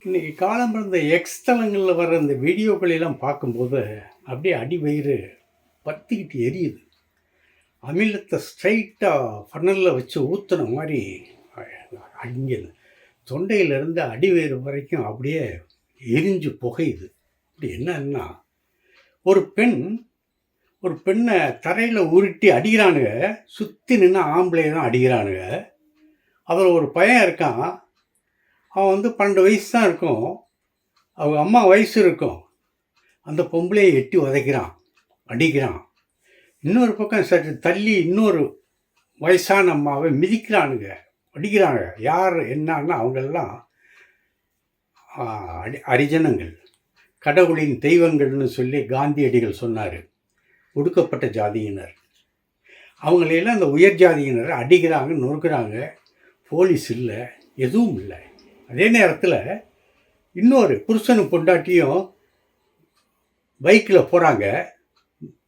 இன்றைக்கி காலம்பரம் இந்த எக்ஸ் தளங்களில் வர்ற இந்த வீடியோக்களெல்லாம் பார்க்கும்போது அப்படியே அடி வயிறு பற்றிக்கிட்டு எரியுது. அமிலத்தை ஸ்ட்ரைட்டாக ஃபனலில் வச்சு ஊற்றுன மாதிரி அங்கே தொண்டையிலேருந்து அடி வயிறு வரைக்கும் அப்படியே எரிஞ்சு புகையுது. அப்படி என்னன்னா, ஒரு பெண்ணை தரையில் உருட்டி அடிக்கிறானுங்க. சுற்றி நின்று ஆம்பளையை தான் அடிக்கிறானுங்க. அதில் ஒரு பையன் இருக்கான். அவன் 12 வயசு தான் இருக்கும். அவங்க அம்மா வயசு இருக்கும். அந்த பொம்பளையை எட்டி உதைக்கிறான், அடிக்கிறான். இன்னொரு பக்கம் சற்று தள்ளி இன்னொரு வயசான அம்மாவை மிதிக்கிறானுங்க, அடிக்கிறாங்க. யார் என்னன்னா அவங்கெல்லாம் அரிஜனங்கள், கடவுளின் தெய்வங்கள்னு சொல்லி காந்தியடிகள் சொன்னார். ஒடுக்கப்பட்ட ஜாதியினர். அவங்களையெல்லாம் அந்த உயர் ஜாதியினர் அடிக்கிறாங்க, நொறுக்கிறாங்க. போலீஸ் இல்லை, எதுவும் இல்லை. அதே நேரத்தில் இன்னொரு புருஷனும் பொண்டாட்டியும் பைக்கில் போகிறாங்க.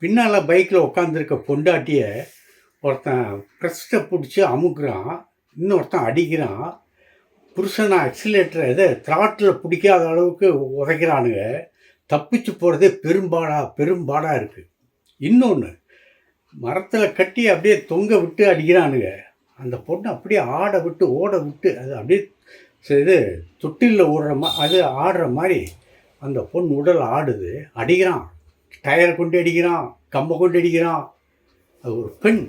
பின்னால் பைக்கில் உட்காந்துருக்க பொண்டாட்டியை ஒருத்தன் ப்ரெஸ்ட்டை பிடிச்சி அமுக்குறான், இன்னொருத்தன் அடிக்கிறான். புருஷனை ஆக்சிலேட்டரை த்ராட்டில் பிடிக்காத அளவுக்கு உதைக்கிறானுங்க. தப்பிச்சு போகிறதே பெரும்பாடாக இருக்குது. இன்னொன்று, மரத்தில் கட்டி அப்படியே தொங்க விட்டு அடிக்கிறானுங்க. அந்த பொண்ணை அப்படியே ஓட விட்டு அது அப்படியே இது தொட்டிலில் அது ஆடுற மாதிரி அந்த பொண்ணு உடல் ஆடுது. அடிக்கிறான், டயரை கொண்டு அடிக்கிறான், கம்பை கொண்டு அடிக்கிறான். அது ஒரு பெண்.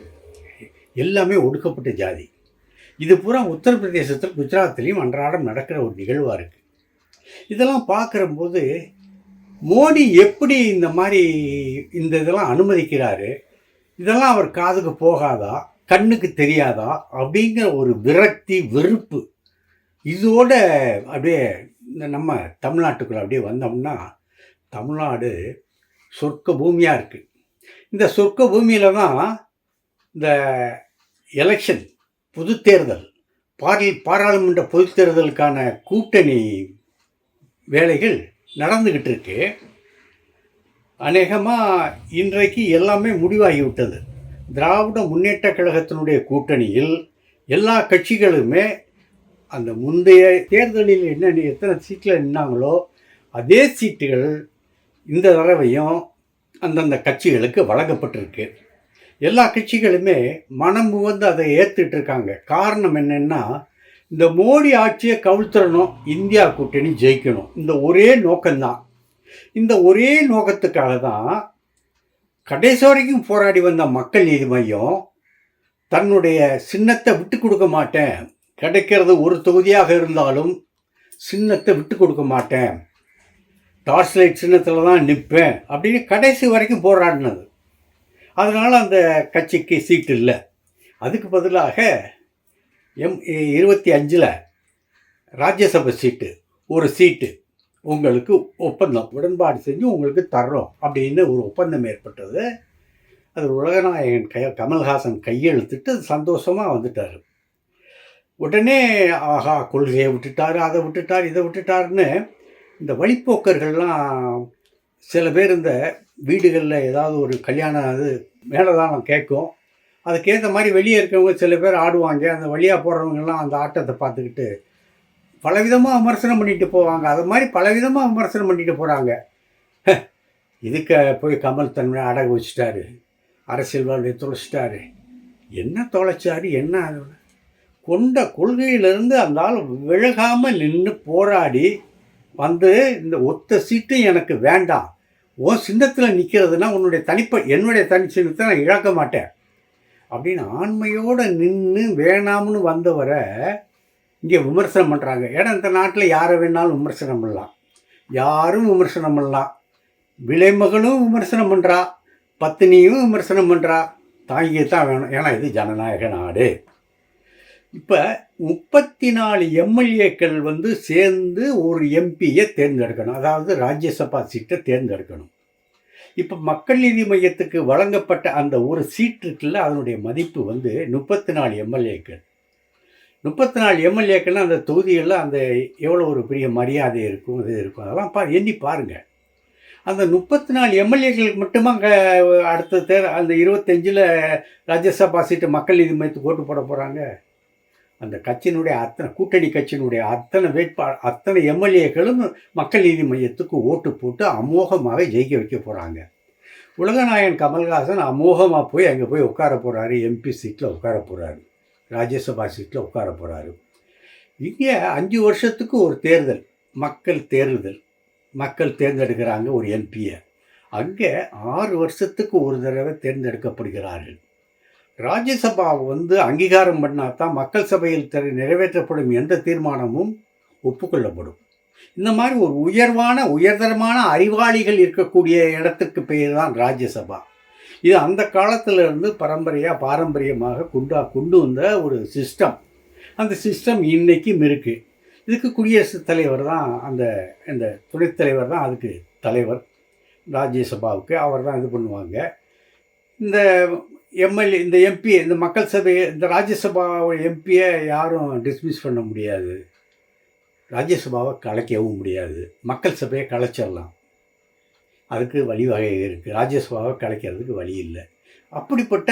எல்லாமே ஒடுக்கப்பட்ட ஜாதி. இது பூரா உத்தரப்பிரதேசத்தில், குஜராத்லேயும் அன்றாடம் நடக்கிற ஒரு நிகழ்வாக இருக்குது. இதெல்லாம் பார்க்குறம்போது மோடி எப்படி இந்த மாதிரி இதெல்லாம் அனுமதிக்கிறாரு? இதெல்லாம் அவர் காதுக்கு போகாதா, கண்ணுக்கு தெரியாதா அப்படிங்கிற ஒரு விரக்தி, வெறுப்பு இதோட அப்படியே நம்ம தமிழ்நாட்டுக்குள்ளே அப்படியே வந்தோம்னா, தமிழ்நாடு சொர்க்க பூமியாக இருக்குது. இந்த சொர்க்க பூமியில் தான் இந்த எலெக்ஷன், பொது தேர்தல், பாராளுமன்ற பொது தேர்தலுக்கான கூட்டணி வேலைகள் நடந்துக்கிட்டு இருக்கு. அநேகமாக இன்றைக்கு எல்லாமே முடிவாகிவிட்டது. திராவிட முன்னேற்ற கழகத்தினுடைய கூட்டணியில் எல்லா கட்சிகளுமே அந்த முந்தைய தேர்தலில் எத்தனை சீட்டில் நின்னாங்களோ அதே சீட்டுகள் இந்த தடவையும் அந்தந்த கட்சிகளுக்கு வழங்கப்பட்டிருக்கு. எல்லா கட்சிகளுமே மனம் வந்து அதை ஏற்றுட்டு இருக்காங்க. காரணம் என்னென்னா, இந்த மோடி ஆட்சியை கவிழ்த்துறணும், இந்தியா கூட்டணி ஜெயிக்கணும். இந்த ஒரே நோக்கம்தான். இந்த ஒரே நோக்கத்துக்காக தான் கடைசி வரைக்கும் போராடி வந்த மக்கள் நீதி மையம் தன்னுடைய சின்னத்தை விட்டு கொடுக்க மாட்டேன், கிடைக்கிறது ஒரு தொகுதியாக இருந்தாலும் சின்னத்தை விட்டு கொடுக்க மாட்டேன், டார்ச் லைட் சின்னத்தில் தான் நிற்பேன் அப்படின்னு கடைசி வரைக்கும் போராடினது. அதனால் அந்த கட்சிக்கு சீட்டு இல்லை. அதுக்கு பதிலாக 25 ராஜ்யசபை சீட்டு, ஒரு சீட்டு உங்களுக்கு ஒப்பந்தம், உடன்பாடு செஞ்சு உங்களுக்கு தர்றோம் அப்படின்னு ஒரு ஒப்பந்தம் ஏற்பட்டது. அது உலகநாயகன் கமல்ஹாசன் கையெழுத்திட்டு சந்தோஷமாக வந்துட்டார். உடனே ஆஹா, கொள்கையை விட்டுட்டார், அதை விட்டுட்டார், இதை விட்டுட்டாருன்னு இந்த வழிப்போக்கர்கள்லாம் சில பேர் இந்த வீடுகளில் ஏதாவது ஒரு கல்யாணம் அது மேலதானம் கேட்கும், அதுக்கேற்ற மாதிரி வெளியே இருக்கிறவங்க சில பேர் ஆடுவாங்க. அந்த வழியாக போடுறவங்கெல்லாம் அந்த ஆட்டத்தை பார்த்துக்கிட்டு பலவிதமாக விமர்சனம் பண்ணிட்டு போவாங்க. அது மாதிரி பலவிதமாக விமர்சனம் பண்ணிட்டு போகிறாங்க. இதுக்கு போய் கமல் தன்மையை அடகு வச்சுட்டாரு, அரசியல் வாழ்வை தொலைச்சிட்டாரு. என்ன தொலைச்சாரு? என்ன கொண்ட கொள்கையிலிருந்து அந்த ஆள் விலகாமல் நின்று போராடி வந்து இந்த ஒத்த சீட்டு எனக்கு வேண்டாம், உன் சின்னத்தில் நிற்கிறதுனா என்னுடைய தனி சின்னத்தை நான் இழக்க மாட்டேன் அப்படின்னு ஆண்மையோடு நின்று வேணாம்னு வந்தவரை இங்கே விமர்சனம் பண்ணுறாங்க. ஏன்னா இந்த நாட்டில் யாரை வேணாலும் விமர்சனம் பண்ணலாம், யாரும் விமர்சனம் பண்ணலாம். விலைமகளும் விமர்சனம் பண்ணுறா, பத்தினியும் விமர்சனம் பண்ணுறா. தாங்கித்தான் வேணும், ஏன்னா இது ஜனநாயக நாடு. இப்போ 34 எம்எல்ஏக்கள் சேர்ந்து ஒரு எம்பியை தேர்ந்தெடுக்கணும், அதாவது ராஜ்யசபா சீட்டை தேர்ந்தெடுக்கணும். இப்போ மக்கள் நீதி மையத்துக்கு வழங்கப்பட்ட அந்த ஒரு சீட் இருக்குல்ல, அதனுடைய மதிப்பு 34 எம்எல்ஏக்கள். 34 எம்எல்ஏக்கள்னால் அந்த தொகுதிகளில் அந்த எவ்வளோ ஒரு பெரிய மரியாதை இருக்கும், இது இருக்கும். அதெல்லாம் எண்ணி பாருங்கள். அந்த 34 எம்எல்ஏக்களுக்கு மட்டுமா அடுத்த அந்த 25 ராஜ்யசபா சீட்டு மக்கள் நீதி மையத்துக்கு ஓட்டு போட போகிறாங்க? அந்த கட்சியினுடைய கூட்டணி கட்சியினுடைய அத்தனை எம்எல்ஏக்களும் மக்கள் நீதி மையத்துக்கு ஓட்டு போட்டு அமோகமாக ஜெயிக்க வைக்க போகிறாங்க. உலகநாயகன் கமல்ஹாசன் அமோகமாக போய் அங்கே போய் உட்கார போகிறாரு. எம்பி சீட்டில் உட்கார போகிறாரு, ராஜ்யசபா சீட்டில் உட்கார போகிறாரு. இங்கே 5 வருஷத்துக்கு ஒரு தேர்தல், மக்கள் தேர்ந்தெடுக்கிறாங்க ஒரு எம்பியை. அங்கே 6 வருஷத்துக்கு ஒரு தடவை தேர்ந்தெடுக்கப்படுகிறார்கள். ராஜ்யசபா அங்கீகாரம் பண்ணால் தான் மக்கள் சபையில் நிறைவேற்றப்படும் எந்த தீர்மானமும் ஒப்புக்கொள்ளப்படும். இந்த மாதிரி ஒரு உயர்தரமான அறிவாளிகள் இருக்கக்கூடிய இடத்துக்கு பெயர் தான் ராஜ்யசபா. இது அந்த காலத்திலிருந்து பாரம்பரியமாக கொண்டு வந்த ஒரு சிஸ்டம். அந்த சிஸ்டம் இன்றைக்கும் இருக்குது. இதுக்கு குடியரசுத் தலைவர் தான் இந்த துணைத் தலைவர் தான் அதுக்கு தலைவர். ராஜ்யசபாவுக்கு அவர் தான் இது பண்ணுவாங்க. இந்த எம்எல்ஏ, இந்த எம்பி, இந்த மக்கள் சபை, இந்த ராஜ்யசபா எம்பியை யாரும் டிஸ்மிஸ் பண்ண முடியாது, ராஜ்யசபாவை கலைக்கவும் முடியாது. மக்கள் சபையை கலைச்சிடலாம், அதுக்கு வழிவகை இருக்குது. ராஜ்யசபாவை கலைக்கிறதுக்கு வழி இல்லை. அப்படிப்பட்ட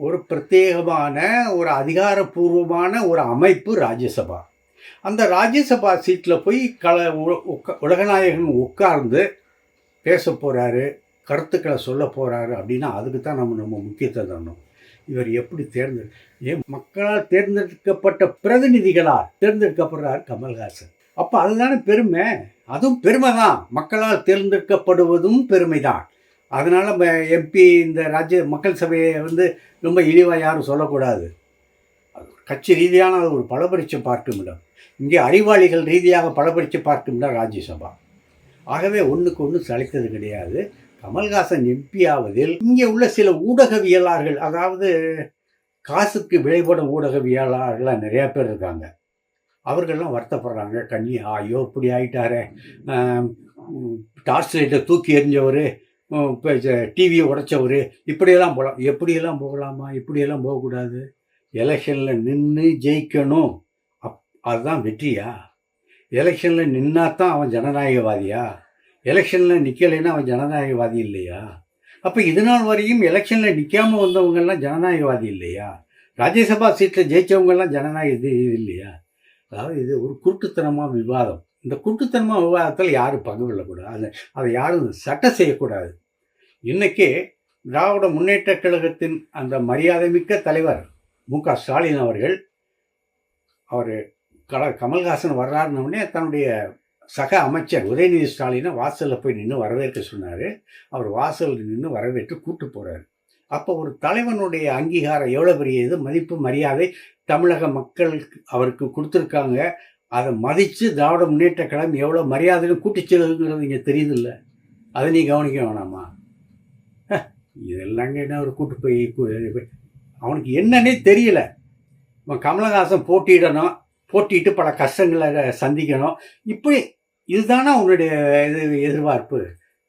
ஒரு பிரத்யேகமான ஒரு அதிகாரப்பூர்வமான ஒரு அமைப்பு ராஜ்யசபா. அந்த ராஜ்யசபா சீட்டில் போய் உலகநாயகன் உட்கார்ந்து பேச போகிறாரு, கருத்துக்களை சொல்ல போகிறாரு அப்படின்னா அதுக்கு தான் நம்ம முக்கியத்துவம் தரணும். இவர் எப்படி மக்களால் தேர்ந்தெடுக்கப்பட்ட பிரதிநிதிகளால் தேர்ந்தெடுக்கப்படுறார் கமல்ஹாசன். அப்போ அதுதானே பெருமை, அதுவும் பெருமை தான். மக்களால் தேர்ந்தெடுக்கப்படுவதும் பெருமை தான். அதனால் எம்பி இந்த மக்கள் சபையை ரொம்ப இழிவாக யாரும் சொல்லக்கூடாது. அது கட்சி ரீதியான அது ஒரு பலபரிச்சு பார்க்கும் இடம். இங்கே அறிவாளிகள் ரீதியாக பலபரிச்சு பார்க்கும் இடம் ராஜ்யசபா. ஆகவே ஒன்றுக்கு ஒன்று சளைத்தது கிடையாது. கமல்ஹாசன் எம்பி ஆவதில் இங்கே உள்ள சில ஊடகவியலாளர்கள், அதாவது காசுக்கு விளைபடும் ஊடகவியலாளர்கள்லாம் நிறையா பேர் இருக்காங்க. அவர்கள்லாம் வருத்தப்படுறாங்க. ஐயோ இப்படி ஆகிட்டாரே, டார்ச் லைட்டை தூக்கி எறிஞ்சவர், டிவியை உடைச்சவர், இப்படியெல்லாம் போகலாம். எப்படியெல்லாம் போகலாமா? இப்படியெல்லாம் போகக்கூடாது. எலெக்ஷனில் நின்று ஜெயிக்கணும், அதுதான் வெற்றியா? எலெக்ஷனில் நின்னாதான் அவன் ஜனநாயகவாதியா? எலெக்ஷனில் நிற்கலைன்னா அவன் ஜனநாயகவாதி இல்லையா? அப்போ இது நாள் வரையும் எலெக்ஷனில் நிற்காமல் வந்தவங்கெல்லாம் ஜனநாயகவாதி இல்லையா? ராஜ்யசபா சீட்டில் ஜெயித்தவங்கெல்லாம் ஜனநாயக இல்லையா? அதாவது இது ஒரு குருட்டுத்தனமாக விவாதம். இந்த குருட்டுத்தனமாக விவாதத்தில் யாரும் பங்கு கொள்ளக்கூடாது, அதை யாரும் சட்டம் செய்யக்கூடாது. இன்றைக்கி திராவிட முன்னேற்ற கழகத்தின் அந்த மரியாதைமிக்க தலைவர் மு.க. ஸ்டாலின் அவர்கள், கமல்ஹாசன் வர்றாருன்னொடனே தன்னுடைய சக அமைச்சர் உதயநிதி ஸ்டாலினை வாசலில் போய் நின்று வரவேற்க சொன்னார். அவர் வாசலில் நின்று வரவேற்று கூட்டு போகிறார். அப்போ ஒரு தலைவனுடைய அங்கீகாரம் எவ்வளோ பெரிய இது, மதிப்பு மரியாதை தமிழக மக்கள் அவருக்கு கொடுத்துருக்காங்க. அதை மதித்து திராவிட முன்னேற்ற கழகம் எவ்வளோ மரியாதையும் கூட்டிச் செல்லுங்கிறது இங்கே தெரியுதில்ல? அதை நீ கவனிக்க வேணாமா? இதெல்லாங்க என்ன ஒரு கூட்டு போய் அவனுக்கு என்னன்னே தெரியல. கமலஹாசன் போட்டிட்டு பல கஷ்டங்களை சந்திக்கணும். இப்படி இதுதானே அவனுடைய எதிர்பார்ப்பு.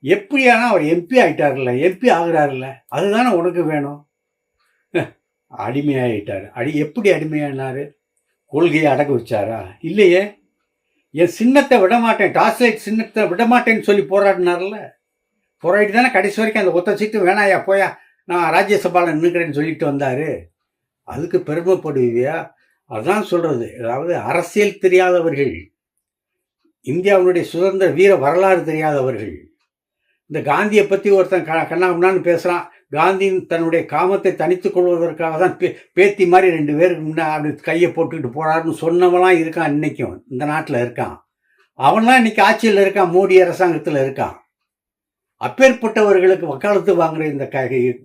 எப்படியானா அவர் எம்பி ஆகிட்டார்ல, எம்பி ஆகுறாருல்ல, அதுதானே உனக்கு வேணும். அடிமையாகிட்டார். எப்படி அடிமையானார்? கொள்கையை அடக்க வச்சாரா? இல்லையே. என் சின்னத்தை விடமாட்டேன், டார்ச் லைட் சின்னத்தை விடமாட்டேன்னு சொல்லி போராடினார்ல. போராடி தானே கடைசி வரைக்கும் அந்த ஒத்த சீட்டு வேணாயா, போயா நான் ராஜ்யசபாவில் நின்றுக்கிறேன்னு சொல்லிட்டு வந்தார். அதுக்கு பெருமைப்படுவியா? அதுதான் சொல்கிறது. அதாவது அரசியல் தெரியாதவர்கள், இந்தியாவுடைய சுதந்திர வீர வரலாறு தெரியாதவர்கள். இந்த காந்தியை பற்றி ஒருத்தன் கண்ணாமண்ணான்னு பேசுகிறான். காந்தி தன்னுடைய காமத்தை தனித்து கொள்வதற்காக தான் பேத்தி மாதிரி 2 பேருக்கு முன்னே அப்படி கையை போட்டுக்கிட்டு போகிறாருன்னு சொன்னவெல்லாம் இருக்கான். இன்றைக்கும் இந்த நாட்டில் இருக்கான். அவன்லாம் இன்றைக்கி ஆட்சியில் இருக்கான், மோடி அரசாங்கத்தில் இருக்கான். அப்பேற்பட்டவர்களுக்கு வக்காலத்து வாங்குகிற இந்த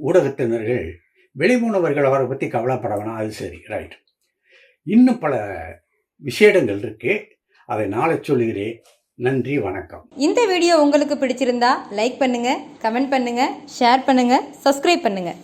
ஊடகத்தினர்கள் வெளிமுனவர்கள் அவரை பற்றி கவலைப்பட வேணாம். அது சரி, ரைட். இன்னும் பல விஷயங்கள் இருக்குது, அதை நாளை சொல்லுகிறேன். நன்றி, வணக்கம். இந்த வீடியோ உங்களுக்கு பிடிச்சிருந்தா லைக் பண்ணுங்கள், கமெண்ட் பண்ணுங்கள், ஷேர் பண்ணுங்கள், சப்ஸ்கிரைப் பண்ணுங்கள்.